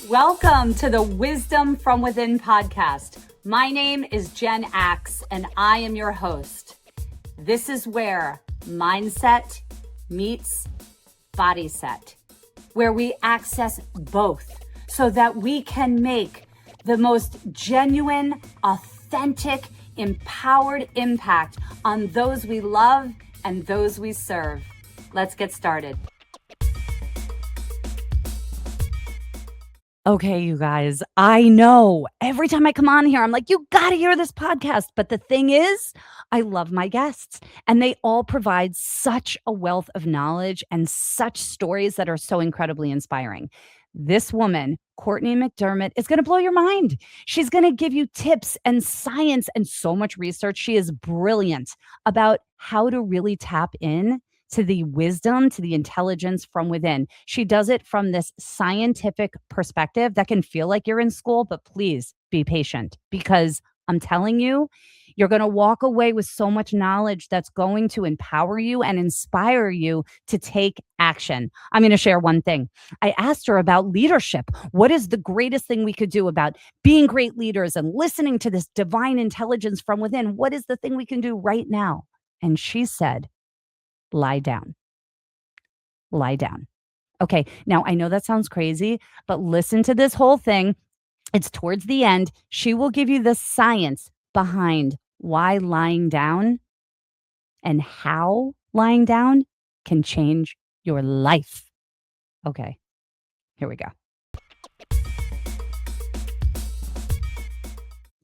Welcome to the Wisdom from Within podcast. My name is Jen Axe, and I am your host. This is where mindset meets body set, where we access both so that we can make the most genuine, authentic, empowered impact on those we love and those we serve. Let's get started. Okay, you guys, I know every time I come on here, I'm like, you got to hear this podcast. But the thing is, I love my guests and they all provide such a wealth of knowledge and such stories that are so incredibly inspiring. This woman, Courtney McDermott, is going to blow your mind. She's going to give you tips and science and so much research. She is brilliant about how to really tap in to the wisdom, to the intelligence from within. She does it from this scientific perspective that can feel like you're in school, but please be patient because I'm telling you, you're going to walk away with so much knowledge that's going to empower you and inspire you to take action. I'm going to share one thing. I asked her about leadership. What is the greatest thing we could do about being great leaders and listening to this divine intelligence from within? What is the thing we can do right now? And she said, lie down. Lie down. Okay, now I know that sounds crazy, but listen to this whole thing. It's towards the end. She will give you the science behind why lying down and how lying down can change your life. Okay, here we go.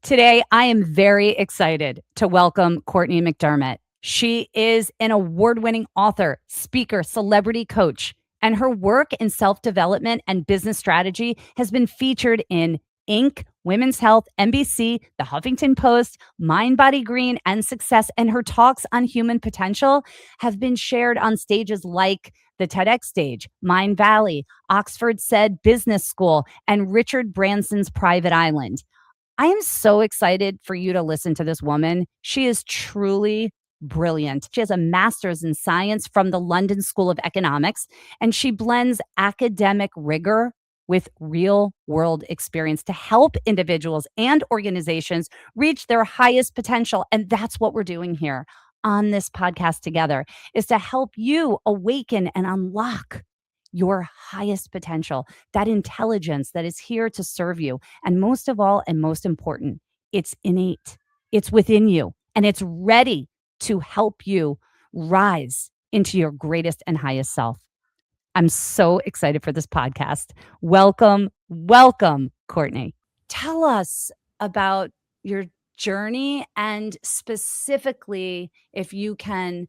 Today, I am very excited to welcome Courtney McDermott. She is an award-winning author, speaker, celebrity coach, and her work in self-development and business strategy has been featured in Inc., Women's Health, NBC, The Huffington Post, Mind, Body, Green, and Success. And her talks on human potential have been shared on stages like the TEDx stage, Mind Valley, Oxford Said Business School, and Richard Branson's Private Island. I am so excited for you to listen to this woman. She is truly brilliant. She has a master's in science from the London School of Economics, and she blends academic rigor with real world experience to help individuals and organizations reach their highest potential. And that's what we're doing here on this podcast together, is to help you awaken and unlock your highest potential, that intelligence that is here to serve you. And most of all, and most important, it's innate. It's within you, and it's ready to help you rise into your greatest and highest self. I'm so excited for this podcast. Welcome, Courtney. Tell us about your journey and specifically if you can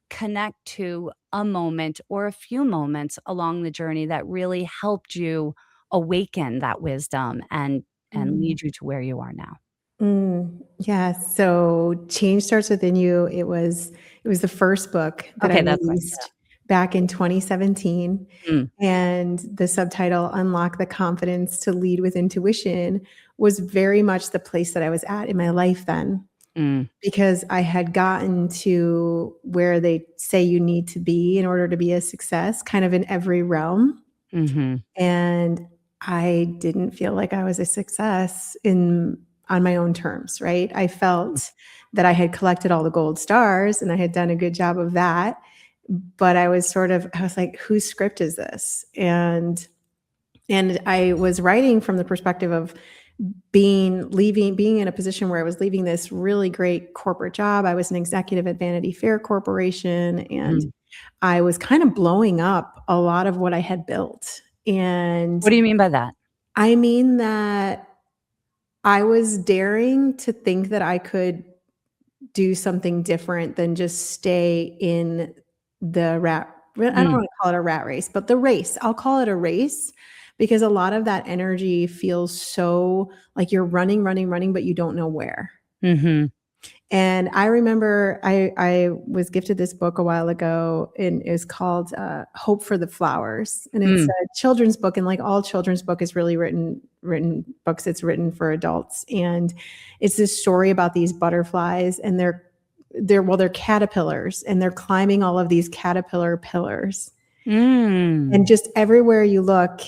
connect to a moment or a few moments along the journey that really helped you awaken that wisdom and lead you to where you are now. Yeah. So Change Starts Within You. It was the first book that I released back in 2017. And the subtitle, Unlock the Confidence to Lead with Intuition, was very much the place that I was at in my life then. Because I had gotten to where they say you need to be in order to be a success, kind of in every realm. And I didn't feel like I was a success on my own terms, right? I felt that I had collected all the gold stars and I had done a good job of that. But I was like, whose script is this? And I was writing from the perspective of being in a position where I was leaving this really great corporate job. I was an executive at Vanity Fair Corporation, and I was kind of blowing up a lot of what I had built. And what do you mean by that? I mean that I was daring to think that I could do something different than just stay in the rat. I don't want to call it a rat race, but the race. I'll call it a race because a lot of that energy feels so like you're running, but you don't know where. And I remember I was gifted this book a while ago, and it was called Hope for the Flowers. And it's a children's book, and like all children's book is really written books, it's written for adults. And it's this story about these butterflies, and they're caterpillars, and they're climbing all of these caterpillar pillars. And just everywhere you look,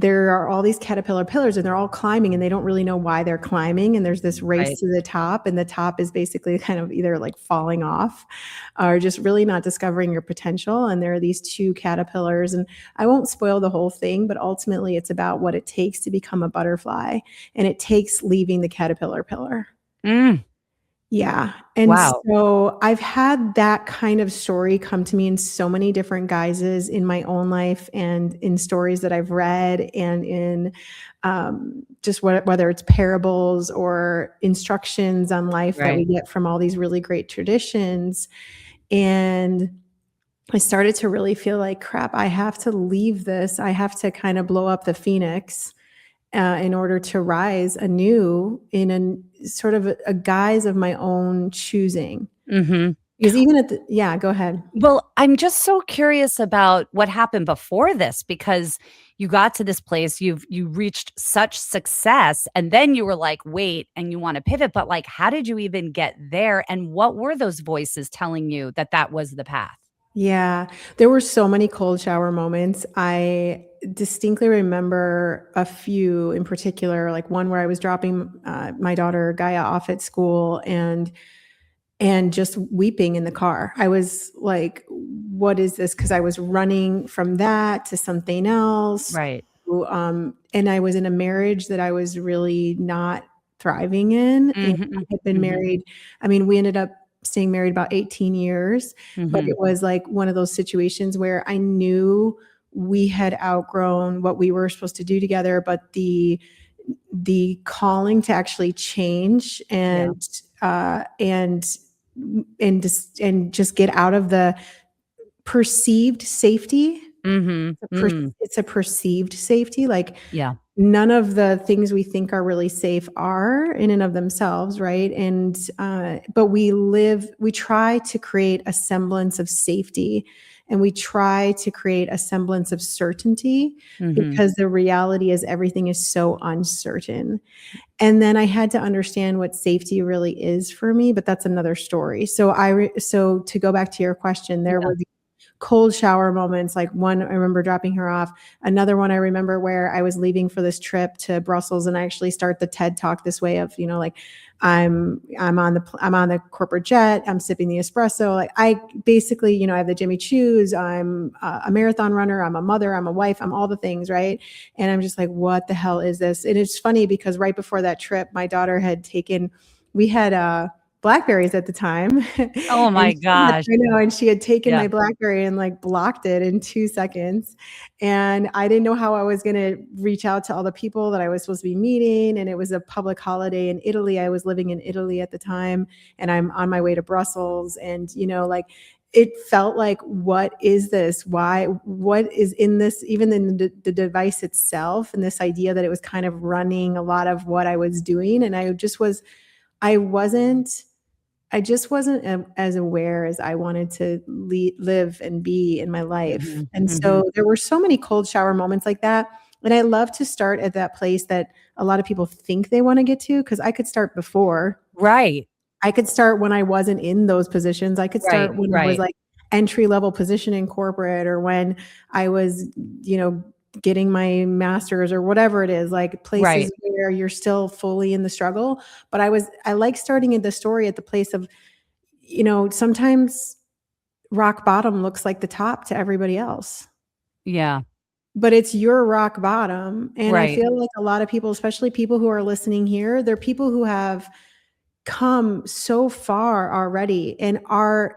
there are all these caterpillar pillars and they're all climbing and they don't really know why they're climbing. And there's this race to the top, and the top is basically kind of either like falling off or just really not discovering your potential. And there are these two caterpillars, and I won't spoil the whole thing, but ultimately it's about what it takes to become a butterfly, and it takes leaving the caterpillar pillar. Yeah. And wow. So I've had that kind of story come to me in so many different guises in my own life and in stories that I've read and in just whether it's parables or instructions on life that we get from all these really great traditions. And I started to really feel like, crap, I have to leave this. I have to kind of blow up the phoenix in order to rise anew in a sort of a guise of my own choosing. Because even go ahead. Well, I'm just so curious about what happened before this, because you got to this place, you reached such success, and then you were like, wait, and you want to pivot, but like, how did you even get there? And what were those voices telling you that that was the path? Yeah, there were so many cold shower moments. I distinctly remember a few in particular, like one where I was dropping my daughter Gaia off at school and just weeping in the car. I was like, what is this? Because I was running from that to something else. Right. And I was in a marriage that I was really not thriving in. And I had been married. I mean, we ended up staying married about 18 years, but it was like one of those situations where I knew we had outgrown what we were supposed to do together, but the calling to actually change and just get out of the perceived safety. It's a perceived safety. Like, none of the things we think are really safe are in and of themselves, right? And but we try to create a semblance of safety, and we try to create a semblance of certainty because the reality is everything is so uncertain. And then I had to understand what safety really is for me, but that's another story. So so to go back to your question, there were cold shower moments. Like one, I remember dropping her off. Another one I remember where I was leaving for this trip to Brussels, and I actually start the TED Talk this way of, like, I'm on the corporate jet. I'm sipping the espresso. Like, I basically, I have the Jimmy Choos. I'm a marathon runner. I'm a mother. I'm a wife. I'm all the things, right? And I'm just like, what the hell is this? And it's funny because right before that trip, my daughter we had Blackberries at the time. Oh my gosh. I know. And she had taken my Blackberry and like blocked it in 2 seconds. And I didn't know how I was going to reach out to all the people that I was supposed to be meeting. And it was a public holiday in Italy. I was living in Italy at the time, and I'm on my way to Brussels. And, like, it felt like, what is this? What is in this, even in the device itself, and this idea that it was kind of running a lot of what I was doing. And I just wasn't as aware as I wanted to live and be in my life. And so there were so many cold shower moments like that. And I love to start at that place that a lot of people think they want to get to, because I could start before. Right. I could start when I wasn't in those positions. I could start when I was like entry-level position in corporate, or when I was, getting my master's or whatever it is, like places where you're still fully in the struggle. But I like starting in the story at the place of, sometimes rock bottom looks like the top to everybody else. Yeah. But it's your rock bottom. And I feel like a lot of people, especially people who are listening here, they're people who have come so far already and are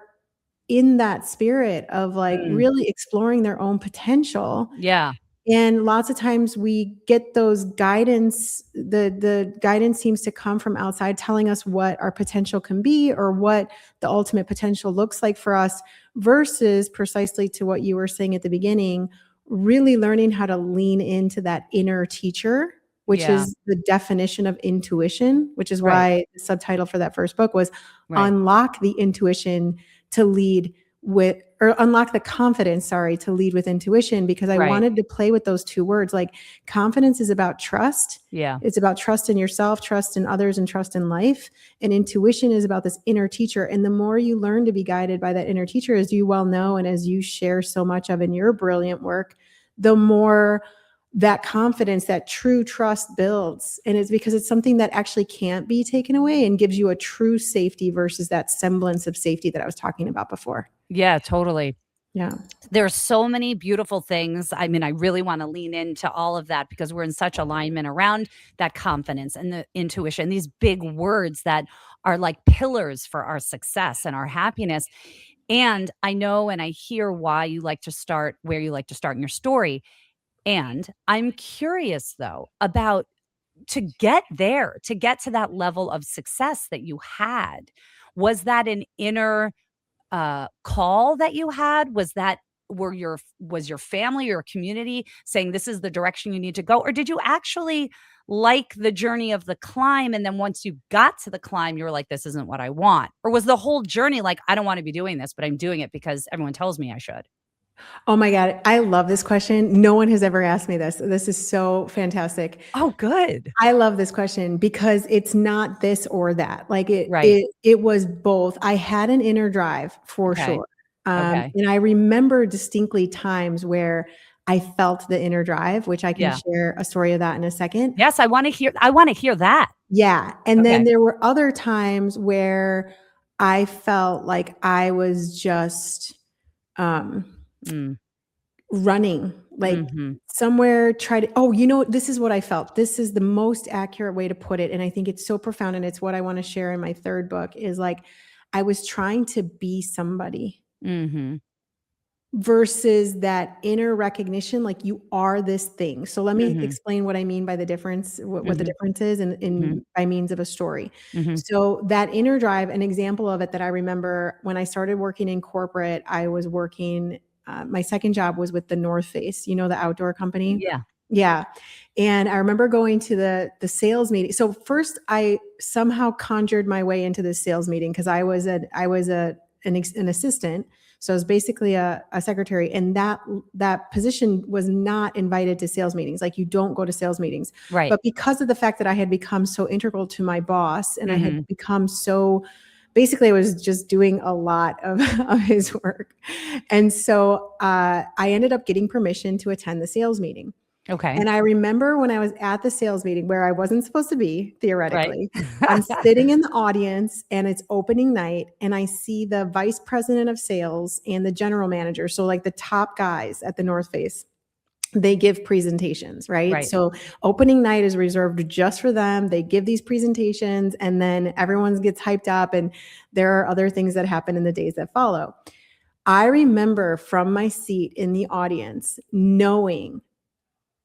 in that spirit of like really exploring their own potential. Yeah. And lots of times we get those guidance, the guidance seems to come from outside telling us what our potential can be or what the ultimate potential looks like for us, versus precisely to what you were saying at the beginning, really learning how to lean into that inner teacher, which is the definition of intuition, which is why the subtitle for that first book was Unlock the Intuition to Lead with, or unlock the confidence, to lead with intuition, because I wanted to play with those two words. Like, confidence is about trust. Yeah. It's about trust in yourself, trust in others, and trust in life. And intuition is about this inner teacher. And the more you learn to be guided by that inner teacher, as you well know, and as you share so much of in your brilliant work, the more that confidence, that true trust builds. And it's because it's something that actually can't be taken away and gives you a true safety versus that semblance of safety that I was talking about before. Yeah, totally. Yeah. There's so many beautiful things. I mean, I really want to lean into all of that because we're in such alignment around that confidence and the intuition, these big words that are like pillars for our success and our happiness. And I know and I hear why you like to start where you like to start in your story. And I'm curious though about to get there, to get to that level of success that you had. Was that an inner call that you had? Was your family or community saying this is the direction you need to go? Or did you actually like the journey of the climb and then once you got to the climb you were like this isn't what I want? Or was the whole journey like I don't want to be doing this but I'm doing it because everyone tells me I should? Oh my God. I love this question. No one has ever asked me this. This is so fantastic. Oh, good. I love this question because it's not this or that. Like Right. it was both. I had an inner drive for Okay. sure. Okay. And I remember distinctly times where I felt the inner drive, which I can Yeah. share a story of that in a second. Yes, I want to hear that. Yeah. And then Okay. there were other times where I felt like I was just um Mm. running, like Mhm. somewhere this is what I felt. This is the most accurate way to put it. And I think it's so profound. And it's what I want to share in my third book is like, I was trying to be somebody Mhm. versus that inner recognition, like you are this thing. So let me Mhm. explain what I mean by the difference, what the Mhm. difference is Mhm. in by means of a story. Mhm. So that inner drive, an example of it that I remember when I started working in corporate, I was working, my second job was with the North Face, the outdoor company. Yeah. Yeah. And I remember going to the sales meeting. So first I somehow conjured my way into this sales meeting because an assistant. So I was basically a secretary, and that position was not invited to sales meetings. Like you don't go to sales meetings. Right. But because of the fact that I had become so integral to my boss and I had Mhm. become so basically I was just doing a lot of his work. And so I ended up getting permission to attend the sales meeting. Okay. And I remember when I was at the sales meeting where I wasn't supposed to be, Right. theoretically, I'm sitting in the audience and it's opening night and I see the vice president of sales and the general manager. So like the top guys at the North Face, they give presentations, right? Right. So opening night is reserved just for them. They give these presentations and then everyone gets hyped up and there are other things that happen in the days that follow. I remember from my seat in the audience knowing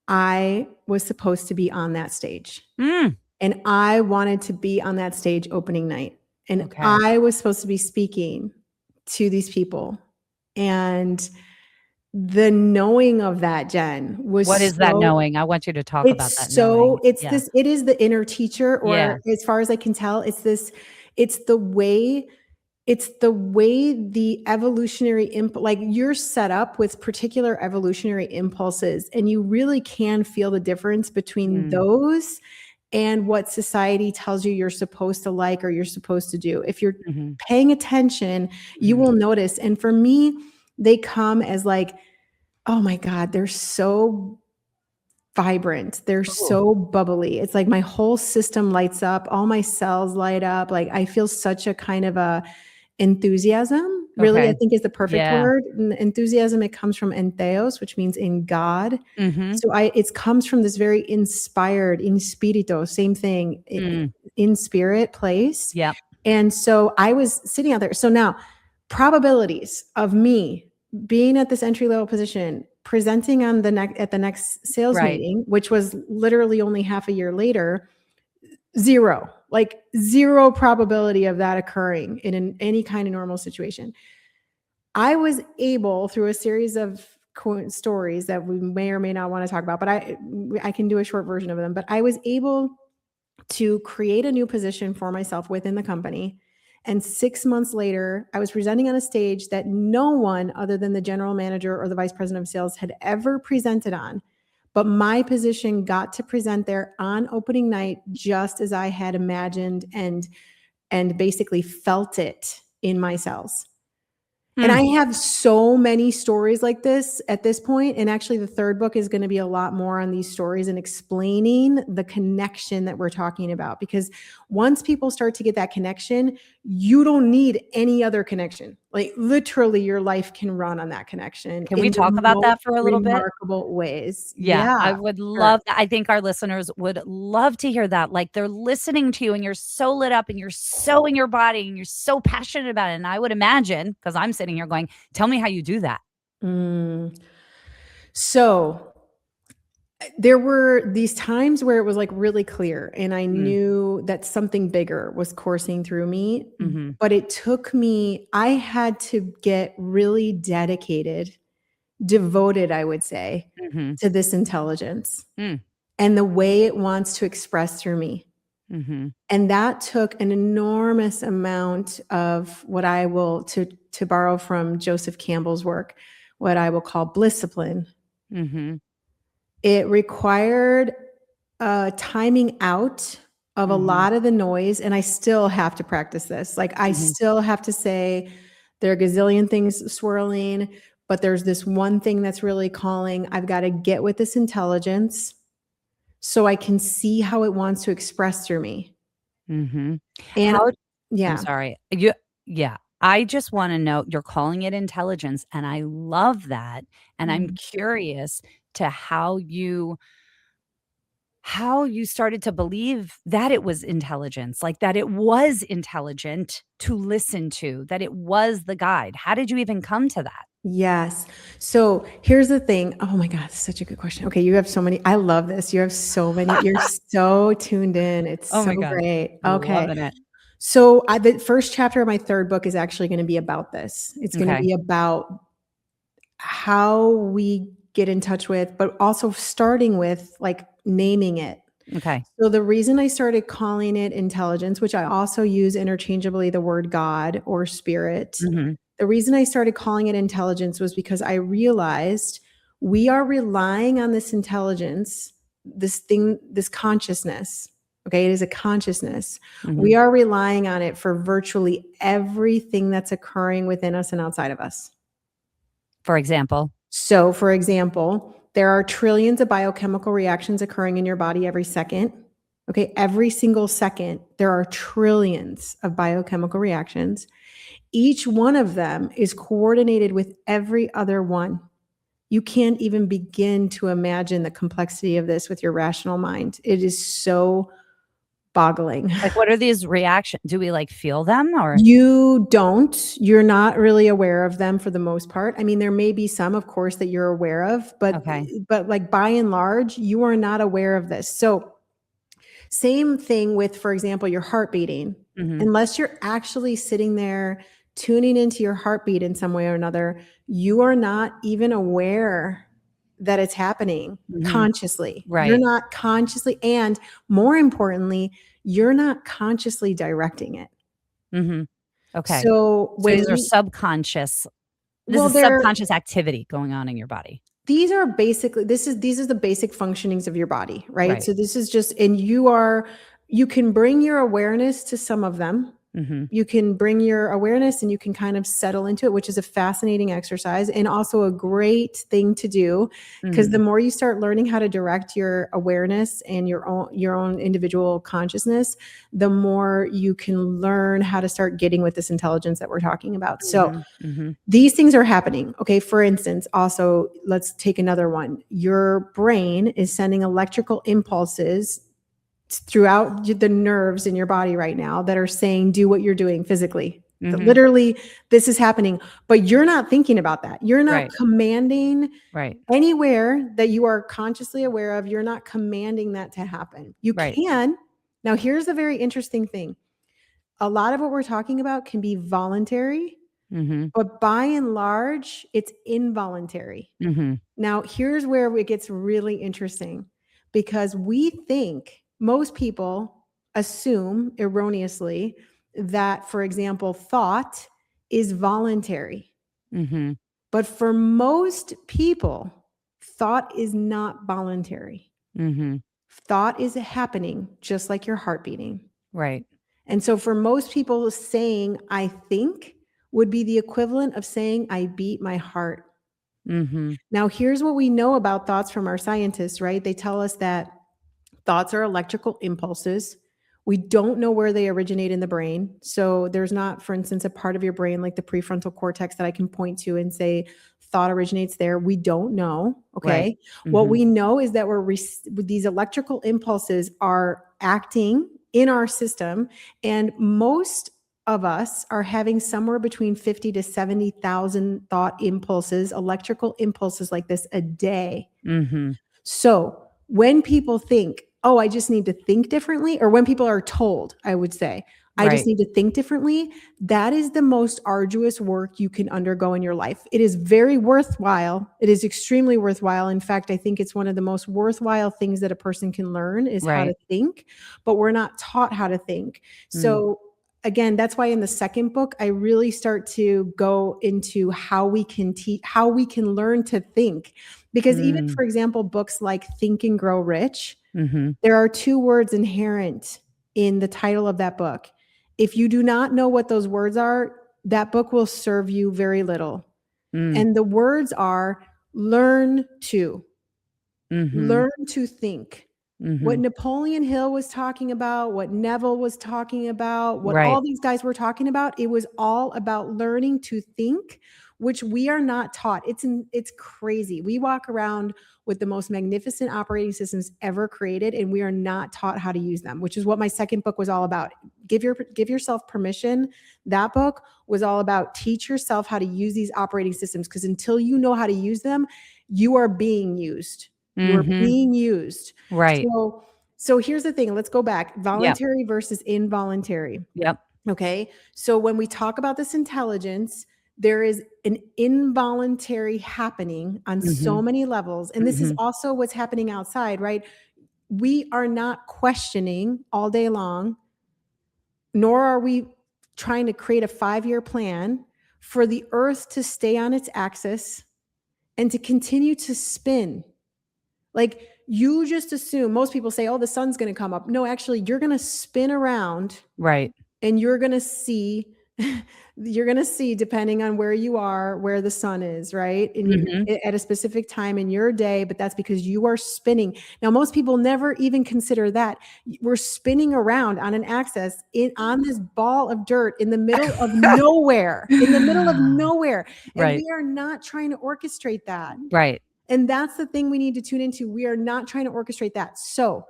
I was supposed to be on that stage. Mm. And I wanted to be on that stage opening night. And Okay. I was supposed to be speaking to these people. And the knowing of that, Jen, What was is that so knowing? I want you to talk about that knowing. Yeah. it is the inner teacher, Yeah. or as far as I can tell, it's the way it's the way the evolutionary like you're set up with particular evolutionary impulses, and you really can feel the difference between Mm. those and what society tells you you're supposed to like or you're supposed to do. If you're Mhm. paying attention, you Mhm. will notice. And for me, they come as like, oh my God, they're so vibrant. They're Ooh. so bubbly. It's like my whole system lights up, all my cells light up. Like I feel such a kind of a enthusiasm, really, I Okay. think is the perfect Yeah. word. Enthusiasm, it comes from entheos, which means in God. Mhm. So it comes from this very inspired, in spirito, same thing, Mm. in spirit place. Yep. And so I was sitting out there. So now probabilities of me being at this entry level position, presenting on at the next sales Right. meeting, which was literally only half a year later, zero, like zero probability of that occurring in any kind of normal situation. I was able, through a series of stories that we may or may not want to talk about, but I can do a short version of them. But I was able to create a new position for myself within the company. And 6 months later, I was presenting on a stage that no one other than the general manager or the vice president of sales had ever presented on. But my position got to present there on opening night, just as I had imagined and basically felt it in my cells. And I have so many stories like this at this point. And actually, the third book is going to be a lot more on these stories and explaining the connection that we're talking about. Because once people start to get that connection, you don't need any other connection. Like literally, your life can run on that connection. Can we In talk the about most that for a little bit? remarkable ways. Yeah, I Yeah. would Sure. love that. I think our listeners would love to hear that. Like they're listening to you and you're so lit up and you're so in your body and you're so passionate about it. And I would imagine, because I'm sitting here going, tell me how you do that. So there were these times where it was like really clear and I knew that something bigger was coursing through me, but it took me, I had to get really dedicated, devoted, I would say, to this intelligence and the way it wants to express through me. And that took an enormous amount of what I will, to borrow from Joseph Campbell's work, what I will call blisscipline. It required timing out of a lot of the noise. And I still have to practice this. Like I still have to say there are a gazillion things swirling, but there's this one thing that's really calling. I've got to get with this intelligence so I can see how it wants to express through me. And I'm sorry. Yeah. I just want to know, you're calling it intelligence, and I love that. And I'm curious to how you started to believe that it was intelligence, like that it was intelligent to listen to, that it was the guide. How did you even come to that? Yes. So here's the thing. Oh my God, such a good question. Okay, you have so many. I love this. You have so many. You're so tuned in. It's Oh so my God. great. Okay. Loving it. So the first chapter of my third book is actually going to be about this. It's going to be about how we get in touch with, but also starting with like naming it. Okay. So the reason I started calling it intelligence, which I also use interchangeably the word God or spirit, the reason I started calling it intelligence was because I realized we are relying on this intelligence, this thing, this consciousness. Okay, it is a consciousness. We are relying on it for virtually everything that's occurring within us and outside of us. For example? So, for example, there are trillions of biochemical reactions occurring in your body every second. Okay, every single second, there are trillions of biochemical reactions. Each one of them is coordinated with every other one. You can't even begin to imagine the complexity of this with your rational mind. It is so boggling. Like, what are these reactions? Do we like feel them, or? You don't. You're not really aware of them for the most part. I mean, there may be some, of course, that you're aware of, but like by and large, you are not aware of this. So same thing with, for example, your heart beating. Unless you're actually sitting there tuning into your heartbeat in some way or another, you are not even aware that it's happening consciously. Right. You're not consciously, and more importantly, you're not consciously directing it. Okay. So these are subconscious. This is subconscious activity going on in your body. These are basically, these are the basic functionings of your body, right? So this is just, and you can bring your awareness to some of them. You can bring your awareness and you can kind of settle into it, which is a fascinating exercise and also a great thing to do, because the more you start learning how to direct your awareness and your own individual consciousness, the more you can learn how to start getting with this intelligence that we're talking about. So these things are happening. Okay. For instance, also, let's take another one. Your brain is sending electrical impulses throughout the nerves in your body right now that are saying, do what you're doing physically. Literally, this is happening, but you're not thinking about that. You're not commanding anywhere that you are consciously aware of. You're not commanding that to happen. You can. Now, here's the very interesting thing. A lot of what we're talking about can be voluntary, but by and large, it's involuntary. Now, here's where it gets really interesting, because we think, most people assume erroneously that, for example, thought is voluntary. But for most people, thought is not voluntary. Thought is happening just like your heart beating. Right. And so for most people, saying I think would be the equivalent of saying, I beat my heart. Mm-hmm. Now, here's what we know about thoughts from our scientists, right? They tell us that thoughts are electrical impulses. We don't know where they originate in the brain. So there's not, for instance, a part of your brain like the prefrontal cortex that I can point to and say thought originates there. We don't know. Okay. Right. Mm-hmm. What we know is that these electrical impulses are acting in our system, and most of us are having somewhere between 50 to 70,000 thought impulses, electrical impulses like this a day. Mm-hmm. So when people think, oh, I just need to think differently, or when people are told, I would say, I just need to think differently, that is the most arduous work you can undergo in your life. It is very worthwhile. It is extremely worthwhile. In fact, I think it's one of the most worthwhile things that a person can learn is how to think, but we're not taught how to think. So again, that's why in the second book, I really start to go into how we can how we can learn to think. Because even, for example, books like Think and Grow Rich, there are 2 words inherent in the title of that book. If you do not know what those words are, that book will serve you very little. And the words are learn to think. What Napoleon Hill was talking about, what Neville was talking about, what all these guys were talking about, it was all about learning to think, which we are not taught. It's crazy. We walk around with the most magnificent operating systems ever created, and we are not taught how to use them, which is what my second book was all about. Give yourself permission. That book was all about teach yourself how to use these operating systems, because until you know how to use them, you are being used. You're being used. Right. So here's the thing. Let's go back. Voluntary versus involuntary. Yep. Okay. So when we talk about this intelligence, there is an involuntary happening on so many levels. And this is also what's happening outside, right? We are not questioning all day long, nor are we trying to create a 5-year plan for the earth to stay on its axis and to continue to spin. Like, you just assume, most people say, oh, the sun's going to come up. No, actually, you're going to spin around. Right. And you're going to see, depending on where you are, where the sun is, right? And at a specific time in your day, but that's because you are spinning. Now, most people never even consider that. We're spinning around on an axis on this ball of dirt in the middle of nowhere, And we are not trying to orchestrate that. Right. And that's the thing we need to tune into. We are not trying to orchestrate that. So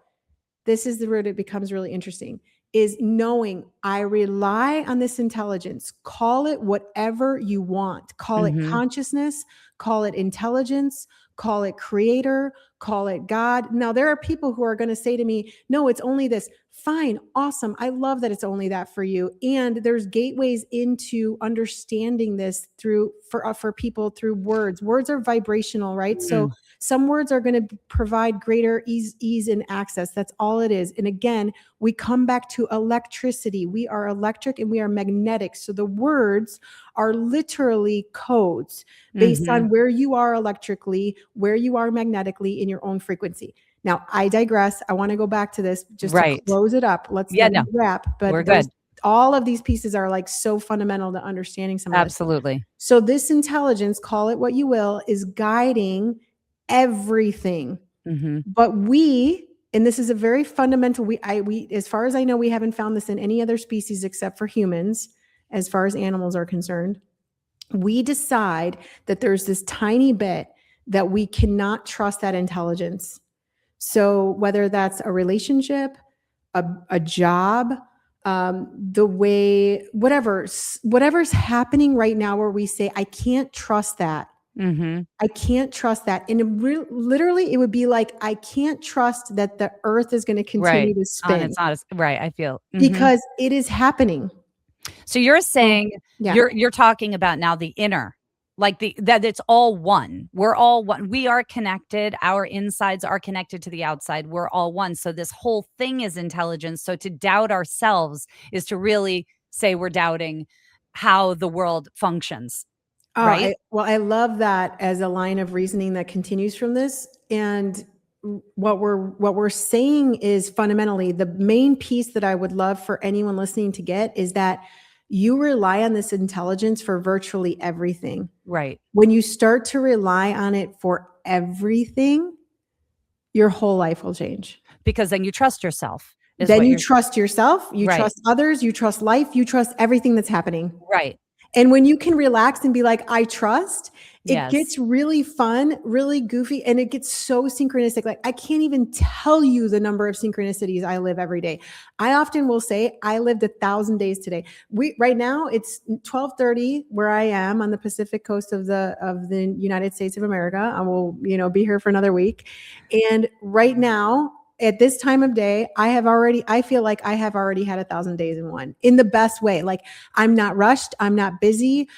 this is where it becomes really interesting, is knowing I rely on this intelligence. Call it whatever you want. Call it consciousness, call it intelligence, call it creator, call it God. Now, there are people who are going to say to me, no, it's only this. Fine. Awesome. I love that it's only that for you. And there's gateways into understanding this for people through words. Words are vibrational, right? So some words are going to provide greater ease and access. That's all it is. And again, we come back to electricity. We are electric and we are magnetic. So the words are literally codes based on where you are electrically, where you are magnetically in your own frequency. Now, I digress. I want to go back to this just to close it up. Let's wrap. But we're good. All of these pieces are like so fundamental to understanding some of this. Absolutely. So this intelligence, call it what you will, is guiding everything. But and this is a very fundamental, we, as far as I know, we haven't found this in any other species except for humans, as far as animals are concerned. We decide that there's this tiny bit that we cannot trust that intelligence. So whether that's a relationship, a job, the way, whatever's happening right now where we say, I can't trust that. I can't trust that. And literally it would be like, I can't trust that the earth is going to continue to spin. It's not right. I feel because it is happening. So you're saying you're talking about now the inner, like that it's all one. We're all one. We are connected. Our insides are connected to the outside. We're all one. So this whole thing is intelligence. So to doubt ourselves is to really say we're doubting how the world functions. Right. I love that as a line of reasoning that continues from this. And what we're saying is fundamentally the main piece that I would love for anyone listening to get is that you rely on this intelligence for virtually everything. Right. When you start to rely on it for everything, your whole life will change. Because then you trust yourself. Then you trust yourself, you right. trust others, you trust life, you trust everything that's happening. Right. And when you can relax and be like, I trust, it Yes. gets really fun, really goofy, and it gets so synchronistic. Like, I can't even tell you the number of synchronicities I live every day. I often will say I lived 1,000 days today. Right now it's 12:30 where I am on the Pacific coast of the United States of America. I will, be here for another week. And right now, at this time of day, I feel like I have already had 1,000 days in one, in the best way. Like, I'm not rushed. I'm not busy.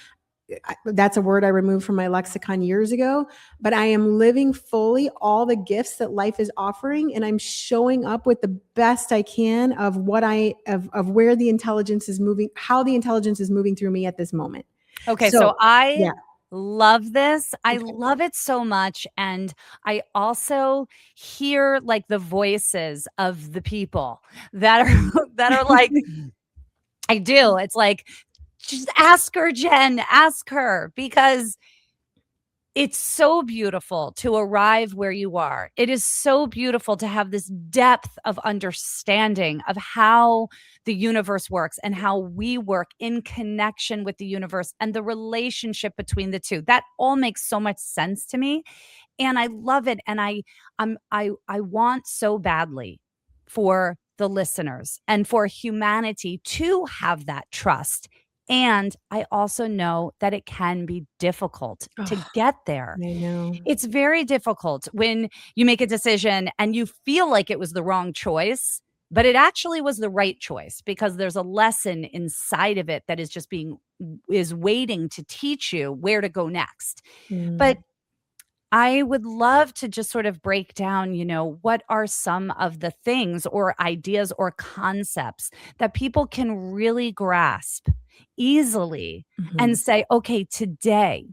That's a word I removed from my lexicon years ago, but I am living fully all the gifts that life is offering. And I'm showing up with the best I can of where the intelligence is moving, how the intelligence is moving through me at this moment. Okay. So I love this. I love it so much. And I also hear like the voices of the people that are like, I do. It's like, just ask her, Jen, ask her, because it's so beautiful to arrive where you are. It is so beautiful to have this depth of understanding of how the universe works and how we work in connection with the universe and the relationship between the two. That all makes so much sense to me. And I love it. And I want so badly for the listeners and for humanity to have that trust. And I also know that it can be difficult to get there. I know. It's very difficult when you make a decision and you feel like it was the wrong choice, but it actually was the right choice because there's a lesson inside of it that is waiting to teach you where to go next. But I would love to just sort of break down, what are some of the things or ideas or concepts that people can really grasp easily and say, okay, today,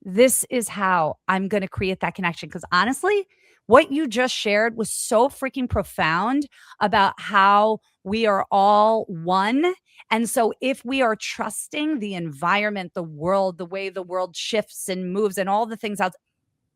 this is how I'm going to create that connection. Because honestly, what you just shared was so freaking profound about how we are all one. And so if we are trusting the environment, the world, the way the world shifts and moves and all the things out,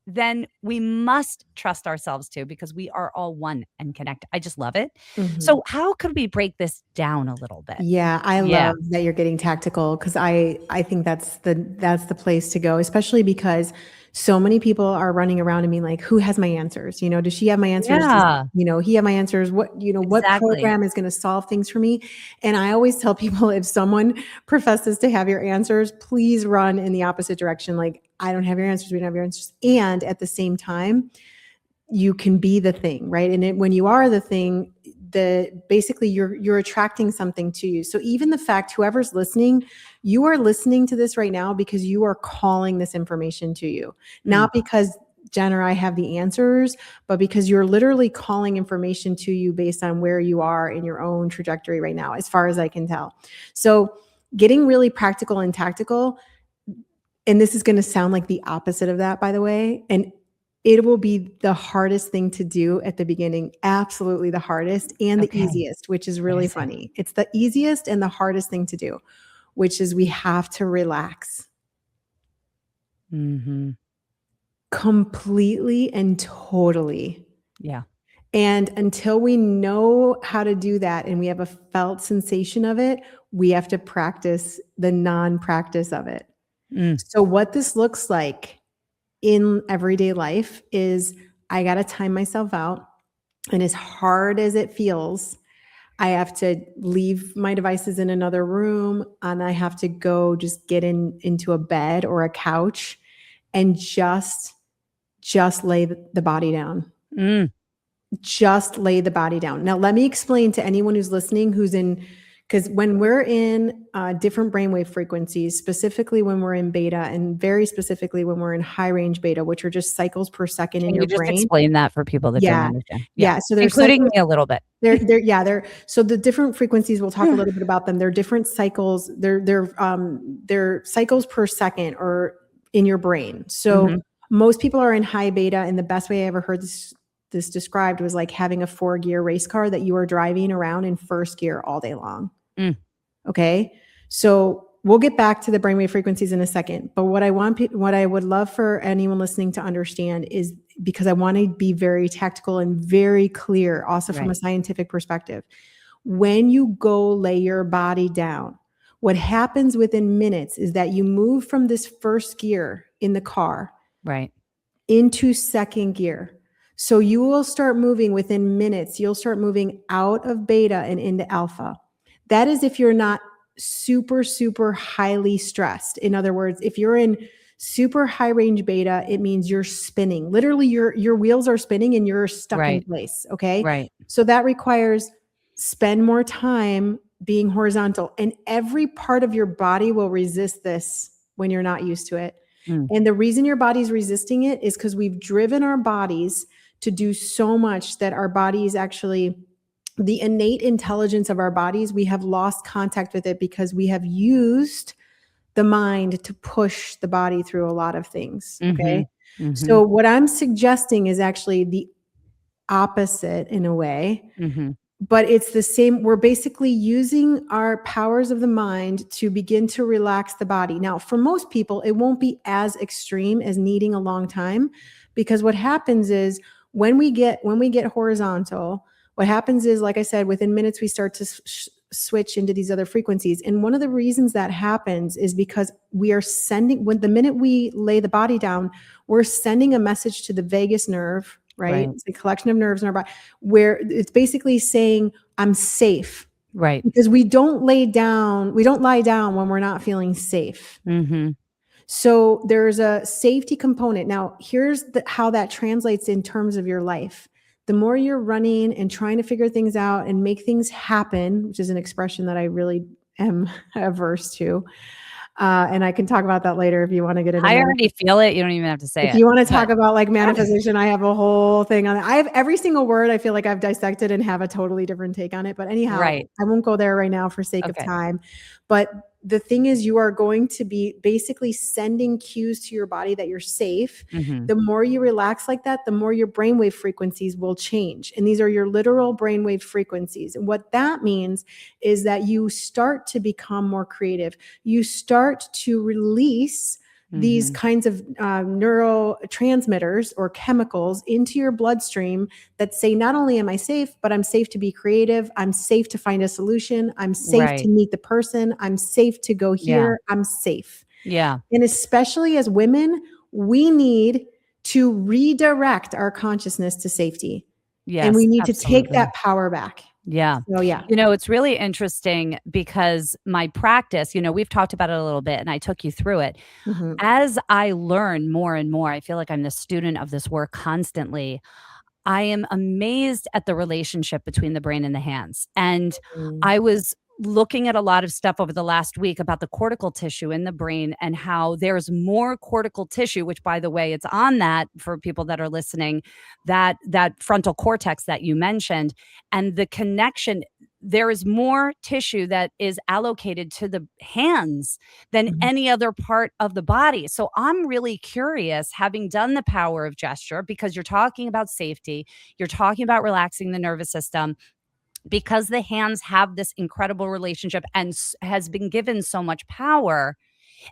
then we must trust ourselves too, because we are all one and connected. I just love it. So how could we break this down a little bit? Yeah, I love that you're getting tactical, because I think that's the place to go, especially because so many people are running around and being like, who has my answers? Does she have my answers? Yeah. Does, he have my answers? What program is going to solve things for me? And I always tell people, if someone professes to have your answers, please run in the opposite direction. Like, I don't have your answers. We don't have your answers. And at the same time, you can be the thing, right? And when you are the thing, basically you're attracting something to you. So even the fact, whoever's listening, you are listening to this right now because you are calling this information to you, not because Jen or I have the answers, but because you're literally calling information to you based on where you are in your own trajectory right now, as far as I can tell. So getting really practical and tactical, and this is going to sound like the opposite of that, by the way, and it will be the hardest thing to do at the beginning. Absolutely the hardest and the easiest, which is really funny. It's the easiest and the hardest thing to do, which is we have to relax. Completely and totally. Yeah. And until we know how to do that and we have a felt sensation of it, we have to practice the non-practice of it. So what this looks like in everyday life is, I got to time myself out. And as hard as it feels, I have to leave my devices in another room, and I have to go just get into a bed or a couch and just lay the body down. Just lay the body down. Now, let me explain to anyone who's listening, because when we're in different brainwave frequencies, specifically when we're in beta, and very specifically when we're in high range beta, which are just cycles per second in your brain. Can you just explain that for people that don't understand? Yeah. So there's including me a little bit. So the different frequencies, we'll talk a little bit about them. They're different cycles. They're cycles per second or in your brain. So most people are in high beta, and the best way I ever heard this described was like having a 4-gear race car that you are driving around in first gear all day long. Okay. So we'll get back to the brainwave frequencies in a second. But what I would love for anyone listening to understand is, because I want to be very tactical and very clear, also from a scientific perspective. When you go lay your body down, what happens within minutes is that you move from this first gear in the car into second gear. So you will start moving within minutes. You'll start moving out of beta and into alpha. That is if you're not super, super highly stressed. In other words, if you're in super high range beta, it means you're spinning. Literally, your wheels are spinning and you're stuck in place. Okay. Right. So that requires spend more time being horizontal, and every part of your body will resist this when you're not used to it. And the reason your body's resisting it is because we've driven our bodies to do so much that our bodies actually, the innate intelligence of our bodies, we have lost contact with it because we have used the mind to push the body through a lot of things. Okay. So what I'm suggesting is actually the opposite in a way. But it's the same. We're basically using our powers of the mind to begin to relax the body. Now, for most people, it won't be as extreme as needing a long time, because what happens is when we get horizontal, what happens is, like I said, within minutes, we start to switch into these other frequencies. And one of the reasons that happens is because we are sending, when the minute we lay the body down, we're sending a message to the vagus nerve, right? It's a collection of nerves in our body where it's basically saying, I'm safe. Right. Because we don't lie down when we're not feeling safe. So there's a safety component. Now, here's how that translates in terms of your life. The more you're running and trying to figure things out and make things happen, which is an expression that I really am averse to. And I can talk about that later if you want to get into it. I already feel it. You don't even have to say it. If you want to talk about like manifestation, I have a whole thing on it. I have every single word I feel like I've dissected and have a totally different take on it. But anyhow, I won't go there right now for sake of time. But the thing is, you are going to be basically sending cues to your body that you're safe. The more you relax like that, the more your brainwave frequencies will change. And these are your literal brainwave frequencies. And what that means is that you start to become more creative. You start to release these kinds of neurotransmitters or chemicals into your bloodstream that say, not only am I safe, but I'm safe to be creative. I'm safe to find a solution. I'm safe to meet the person. I'm safe to go here. I'm safe. And especially as women, we need to redirect our consciousness to safety. And we need to take that power back. So, You know, it's really interesting because my practice, we've talked about it a little bit and I took you through it. As I learn more and more, I feel like I'm the student of this work constantly. I am amazed at the relationship between the brain and the hands. And I was looking at a lot of stuff over the last week about the cortical tissue in the brain and how there's more cortical tissue, which, by the way, it's on that for people that are listening, that frontal cortex that you mentioned, and the connection. There is more tissue that is allocated to the hands than any other part of the body. So I'm really curious, having done the power of gesture, because you're talking about safety, you're talking about relaxing the nervous system, because the hands have this incredible relationship and has been given so much power.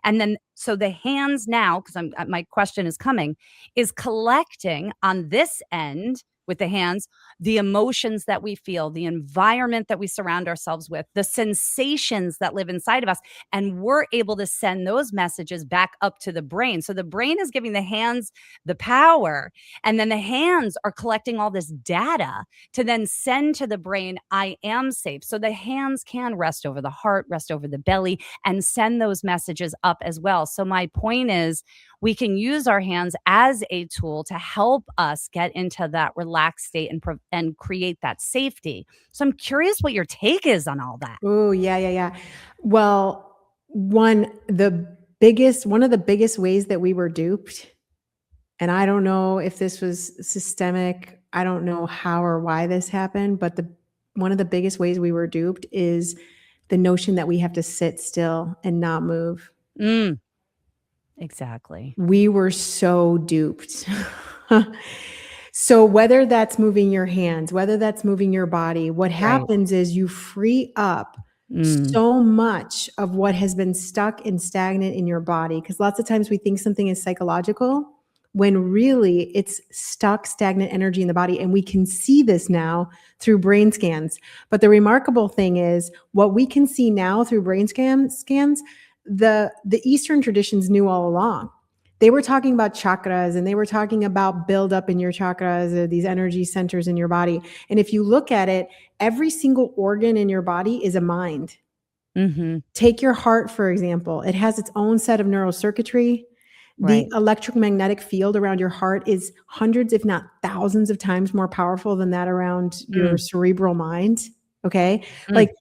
And then, so the hands now, because my question is coming, is collecting on this end with the hands, the emotions that we feel, the environment that we surround ourselves with, the sensations that live inside of us. And we're able to send those messages back up to the brain. So the brain is giving the hands the power. And then the hands are collecting all this data to then send to the brain, I am safe. So the hands can rest over the heart, rest over the belly, and send those messages up as well. So my point is, we can use our hands as a tool to help us get into that relaxed state and create that safety. So I'm curious what your take is on all that. Oh, yeah. Well, one of the biggest ways that we were duped, and I don't know if this was systemic, I don't know how or why this happened, but one of the biggest ways we were duped is the notion that we have to sit still and not move. Exactly. We were so duped. So whether that's moving your hands, whether that's moving your body, what happens is you free up so much of what has been stuck and stagnant in your body, because lots of times we think something is psychological when really it's stuck, stagnant energy in the body. And we can see this now through brain scans. But the remarkable thing is what we can see now through brain scans, the Eastern traditions knew all along. They were talking about chakras, and they were talking about buildup in your chakras, or these energy centers in your body. And if you look at it, every single organ in your body is a mind. Take your heart, for example. It has its own set of neurocircuitry. The electromagnetic field around your heart is hundreds, if not thousands of times more powerful than that around your cerebral mind. Okay. Like,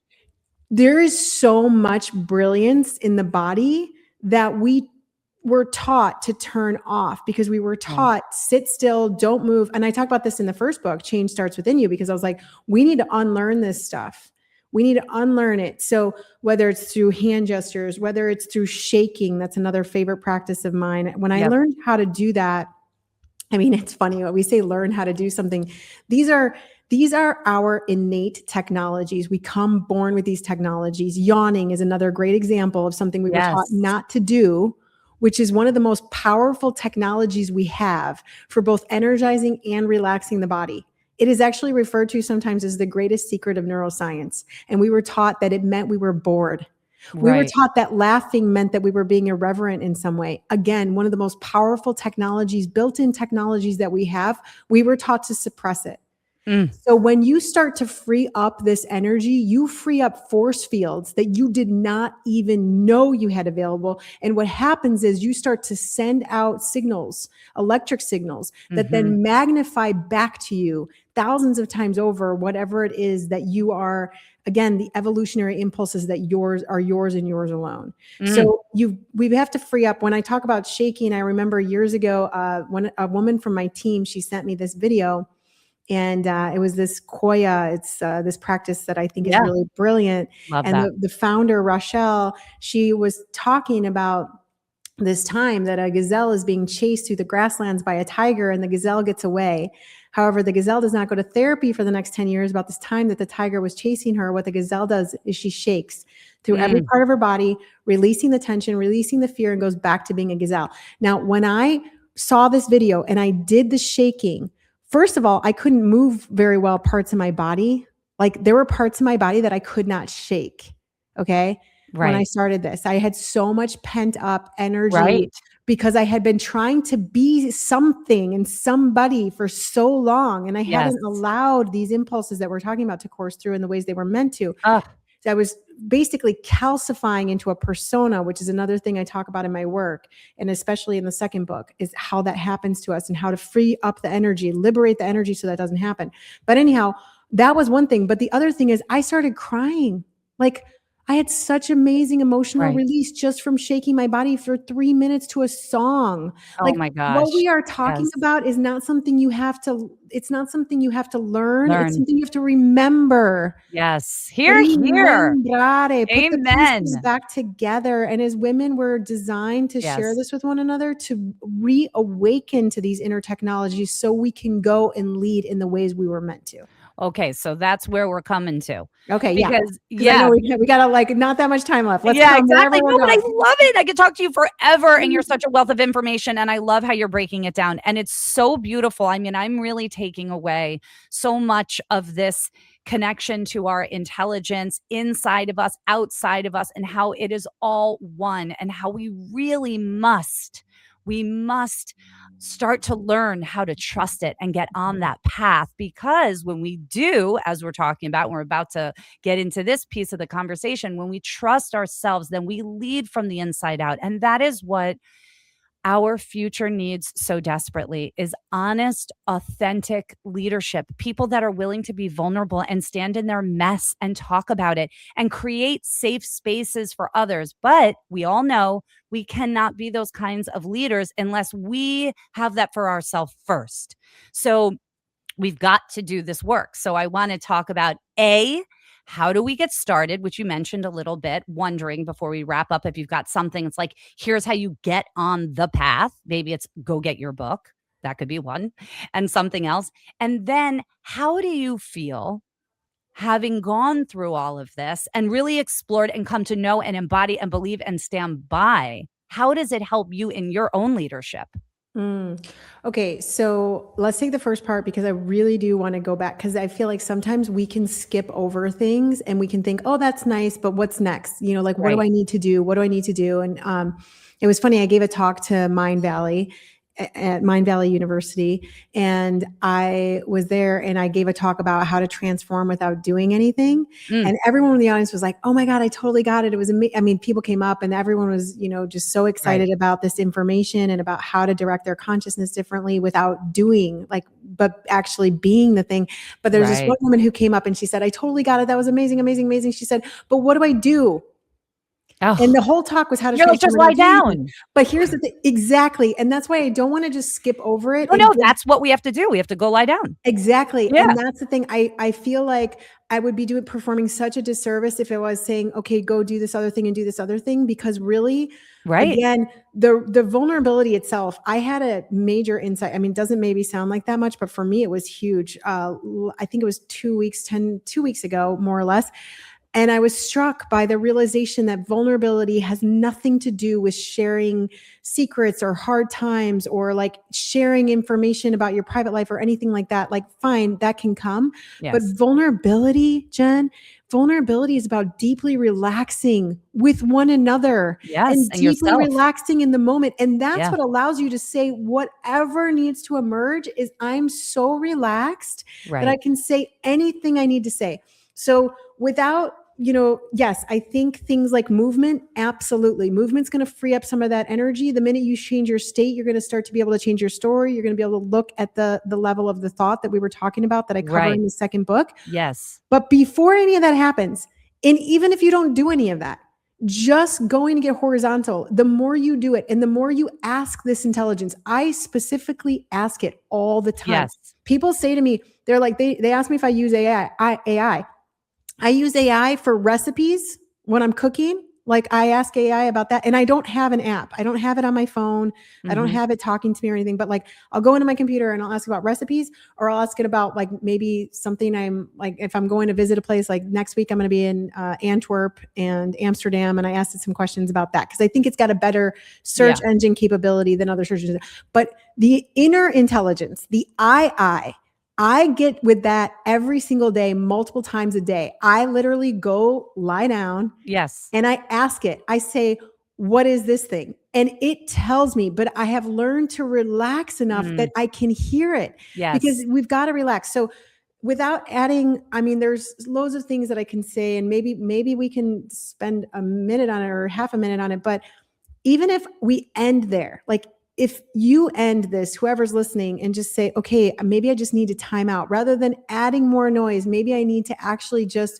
there is so much brilliance in the body that we were taught to turn off, because we were taught sit still, don't move. And I talk about this in the first book, Change Starts Within You, because I was like, we need to unlearn this stuff. We need to unlearn it. So whether it's through hand gestures, whether it's through shaking, that's another favorite practice of mine. When I learned how to do that, I mean, it's funny when we say learn how to do something. These are our innate technologies. We come born with these technologies. Yawning is another great example of something we were taught not to do, which is one of the most powerful technologies we have for both energizing and relaxing the body. It is actually referred to sometimes as the greatest secret of neuroscience. And we were taught that it meant we were bored. We were taught that laughing meant that we were being irreverent in some way. Again, one of the most powerful technologies, built-in technologies that we have, we were taught to suppress it. So when you start to free up this energy, you free up force fields that you did not even know you had available. And what happens is you start to send out signals, electric signals, that then magnify back to you thousands of times over whatever it is that you are. Again, the evolutionary impulses that are yours and yours alone. So we have to free up. When I talk about shaking, I remember years ago, when a woman from my team, she sent me this video. And it was this Koya. It's this practice that I think is really brilliant. And the founder, Rochelle, she was talking about this time that a gazelle is being chased through the grasslands by a tiger, and the gazelle gets away. However, the gazelle does not go to therapy for the next 10 years. About this time that the tiger was chasing her, what the gazelle does is she shakes through every part of her body, releasing the tension, releasing the fear, and goes back to being a gazelle. Now, when I saw this video and I did the shaking, first of all, I couldn't move very well parts of my body. Like, there were parts of my body that I could not shake. Okay. When I started this, I had so much pent up energy because I had been trying to be something and somebody for so long. And I hadn't allowed these impulses that we're talking about to course through in the ways they were meant to. So I was basically calcifying into a persona, which is another thing I talk about in my work. And especially in the second book, is how that happens to us and how to free up the energy, liberate the energy so that doesn't happen. But anyhow, that was one thing. But the other thing is I started crying. Like, I had such amazing emotional release just from shaking my body for 3 minutes to a song. Oh my gosh. What we are talking about is not something you have to, it's not something you have to learn. It's something you have to remember. Yes. Here. Put the Amen. pieces back together. And as women, we're designed to share this with one another, to reawaken to these inner technologies so we can go and lead in the ways we were meant to. Okay, so that's where we're coming to. Okay, because I know we gotta, like, not that much time left. Let's exactly. No, but I love it. I could talk to you forever, and you're such a wealth of information, and I love how you're breaking it down, and it's so beautiful. I mean, I'm really taking away so much of this connection to our intelligence inside of us, outside of us, and how it is all one, and how we really must start to learn how to trust it and get on that path. Because when we do, as we're talking about, we're about to get into this piece of the conversation, when we trust ourselves, then we lead from the inside out. And that is what our future needs so desperately, is honest, authentic leadership, people that are willing to be vulnerable and stand in their mess and talk about it and create safe spaces for others. But we all know we cannot be those kinds of leaders unless we have that for ourselves first. So we've got to do this work. So I want to talk about how do we get started, which you mentioned a little bit, wondering before we wrap up, if you've got something, it's like, here's how you get on the path. Maybe it's go get your book. That could be one, and something else. And then how do you feel having gone through all of this and really explored and come to know and embody and believe and stand by, how does it help you in your own leadership? Okay, so let's take the first part because I really do want to go back because I feel like sometimes we can skip over things and we can think, oh, that's nice, but what's next? Like, what do I need to do? What do I need to do? And it was funny. I gave a talk to Mind Valley at Mind Valley University, and I was there and I gave a talk about how to transform without doing anything. And everyone in the audience was like, oh my God, I totally got it. It was amazing. I mean, people came up and everyone was, just so excited about this information and about how to direct their consciousness differently without doing but actually being the thing. But there's this one woman who came up and she said, I totally got it. That was amazing, amazing, amazing. She said, but what do I do? Oh, and the whole talk was how to just lie down. But here's the thing. Exactly. And that's why I don't want to just skip over it. No, that's what we have to do. We have to go lie down. Exactly. Yeah. And that's the thing. I feel like I would be performing such a disservice if I was saying, okay, go do this other thing and do this other thing, because really, again, the vulnerability itself, I had a major insight. I mean, it doesn't maybe sound like that much, but for me, it was huge. I think it was 2 weeks ago, more or less. And I was struck by the realization that vulnerability has nothing to do with sharing secrets or hard times or sharing information about your private life or anything like that. Fine, that can come. Yes. But vulnerability, Jen, vulnerability is about deeply relaxing with one another. Yes, and deeply yourself. Relaxing in the moment. And that's what allows you to say whatever needs to emerge is I'm so relaxed that I can say anything I need to say. So without, yes, I think things like movement, absolutely. Movement's going to free up some of that energy. The minute you change your state, you're going to start to be able to change your story. You're going to be able to look at the level of the thought that we were talking about that I cover in the second book. Yes. But before any of that happens, and even if you don't do any of that, just going to get horizontal, the more you do it and the more you ask this intelligence, I specifically ask it all the time. Yes. People say to me, they're like, they ask me if I use AI. I use AI for recipes when I'm cooking. I ask AI about that, and I don't have an app. I don't have it on my phone. I don't have it talking to me or anything, but I'll go into my computer and I'll ask about recipes, or I'll ask it about maybe something if I'm going to visit a place, next week I'm going to be in Antwerp and Amsterdam. And I asked it some questions about that because I think it's got a better search engine capability than other search engines. But the inner intelligence, the I get with that every single day, multiple times a day. I literally go lie down. Yes. And I ask it, I say, what is this thing? And it tells me, but I have learned to relax enough that I can hear it. Yes. Because we've got to relax. So without adding, I mean, there's loads of things that I can say, and maybe we can spend a minute on it or half a minute on it. But even if we end there, if you end this, whoever's listening, and just say, okay, maybe I just need to time out rather than adding more noise. Maybe I need to actually just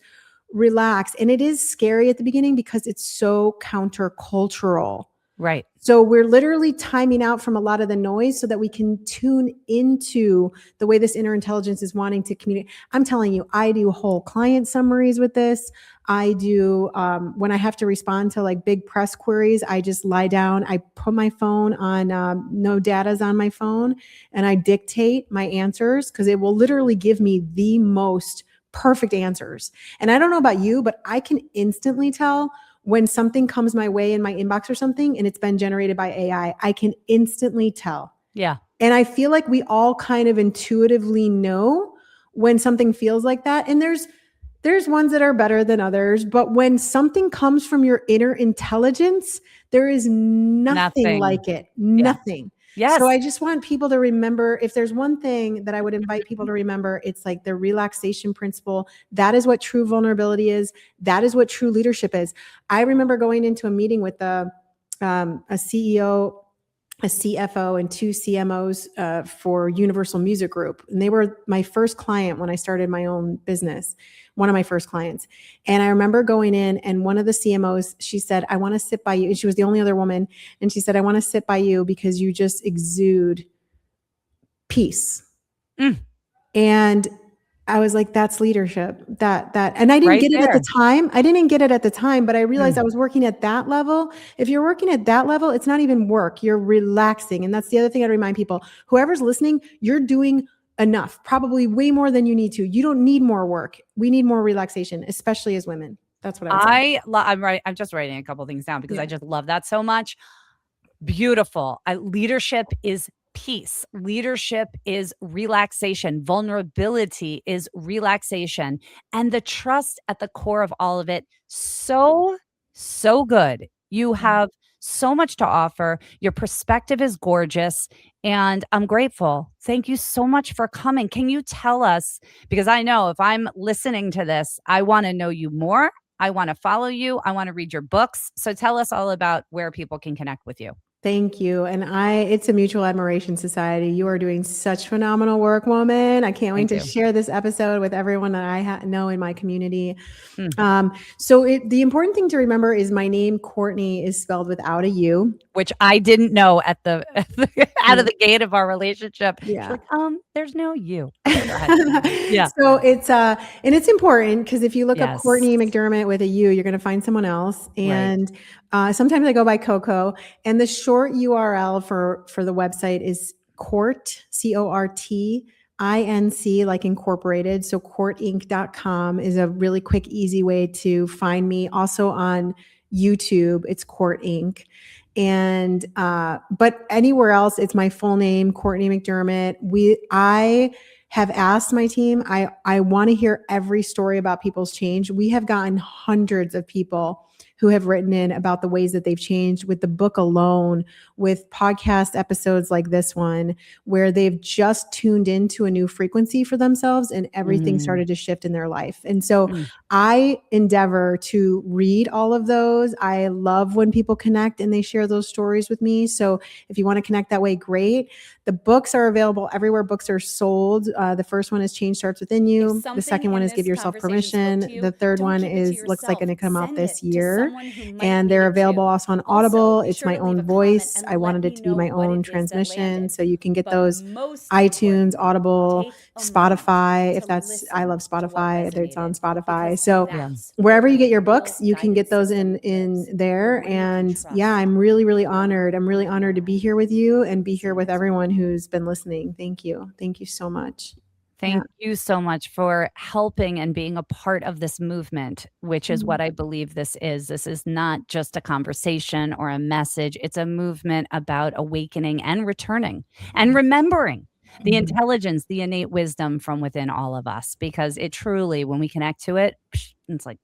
relax. And it is scary at the beginning because it's so countercultural. Right. So we're literally timing out from a lot of the noise so that we can tune into the way this inner intelligence is wanting to communicate. I'm telling you, I do whole client summaries with this. I do, when I have to respond to big press queries, I just lie down. I put my phone on, no data's on my phone, and I dictate my answers because it will literally give me the most perfect answers. And I don't know about you, but I can instantly tell when something comes my way in my inbox or something and it's been generated by AI. I can instantly tell. Yeah. And I feel like we all kind of intuitively know when something feels like that. And there's ones that are better than others, but when something comes from your inner intelligence, there is nothing like it. Nothing. Yes. So I just want people to remember, if there's one thing that I would invite people to remember, it's the relaxation principle. That is what true vulnerability is. That is what true leadership is. I remember going into a meeting with a CEO, a CFO, and 2 CMOs for Universal Music Group. And they were my first client when I started my own business, one of my first clients. And I remember going in, and one of the CMOs, she said, I want to sit by you. And she was the only other woman. And she said, I want to sit by you because you just exude peace. And I was like, that's leadership. And I didn't get it at the time. I didn't get it at the time, but I realized I was working at that level. If you're working at that level, it's not even work. You're relaxing. And that's the other thing I remind people. Whoever's listening, you're doing enough, probably way more than you need to. You don't need more work. We need more relaxation, especially as women. That's what I would say. I'm just writing a couple things down because I just love that so much. Beautiful. Leadership is peace. Leadership is relaxation. Vulnerability is relaxation. And the trust at the core of all of it. So, so good. You have so much to offer. Your perspective is gorgeous. And I'm grateful. Thank you so much for coming. Can you tell us, because I know if I'm listening to this, I want to know you more. I want to follow you. I want to read your books. So tell us all about where people can connect with you. Thank you. And it's a mutual admiration society. You are doing such phenomenal work, woman. I can't wait to share this episode with everyone that I know in my community. So the important thing to remember is my name, Courtney, is spelled without a U. Which I didn't know out of the gate of our relationship. Yeah. Like, there's no U. Yeah. So it's important because if you look up Courtney McDermott with a U, you're going to find someone else. And sometimes I go by Coco. And the short URL for the website is Court, CORTINC, like incorporated. So courtinc.com is a really quick, easy way to find me. Also on YouTube, it's Court Inc. And but anywhere else, it's my full name, Courtney McDermott. I have asked my team, I want to hear every story about people's change. We have gotten hundreds of people who have written in about the ways that they've changed with the book alone, with podcast episodes like this one, where they've just tuned into a new frequency for themselves and everything started to shift in their life. And so I endeavor to read all of those. I love when people connect and they share those stories with me. So if you want to connect that way, great. The books are available everywhere books are sold. The first one is Change Starts Within You. The second one is Give Yourself Permission. The third one looks like going to come out this year. And they're available also on Audible. It's my own voice. I wanted it to be my own transmission. So you can get those iTunes, Audible, Spotify. I love Spotify. It's on Spotify. So wherever you get your books, you can get those in there. And I'm really, really honored. I'm really honored to be here with you and be here with everyone who's been listening. Thank you. Thank you so much. Thank you so much for helping and being a part of this movement, which is what I believe this is. This is not just a conversation or a message. It's a movement about awakening and returning and remembering the intelligence, the innate wisdom from within all of us, because it truly, when we connect to it, it's like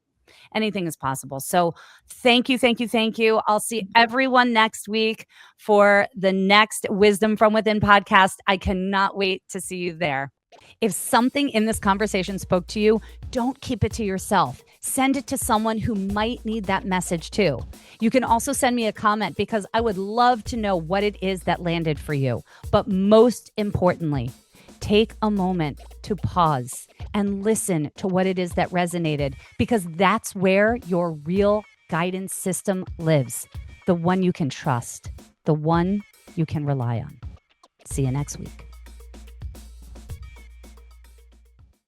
anything is possible. So thank you, thank you, thank you. I'll see everyone next week for the next Wisdom from Within podcast. I cannot wait to see you there. If something in this conversation spoke to you, don't keep it to yourself. Send it to someone who might need that message too. You can also send me a comment because I would love to know what it is that landed for you. But most importantly, take a moment to pause and listen to what it is that resonated, because that's where your real guidance system lives. The one you can trust, the one you can rely on. See you next week.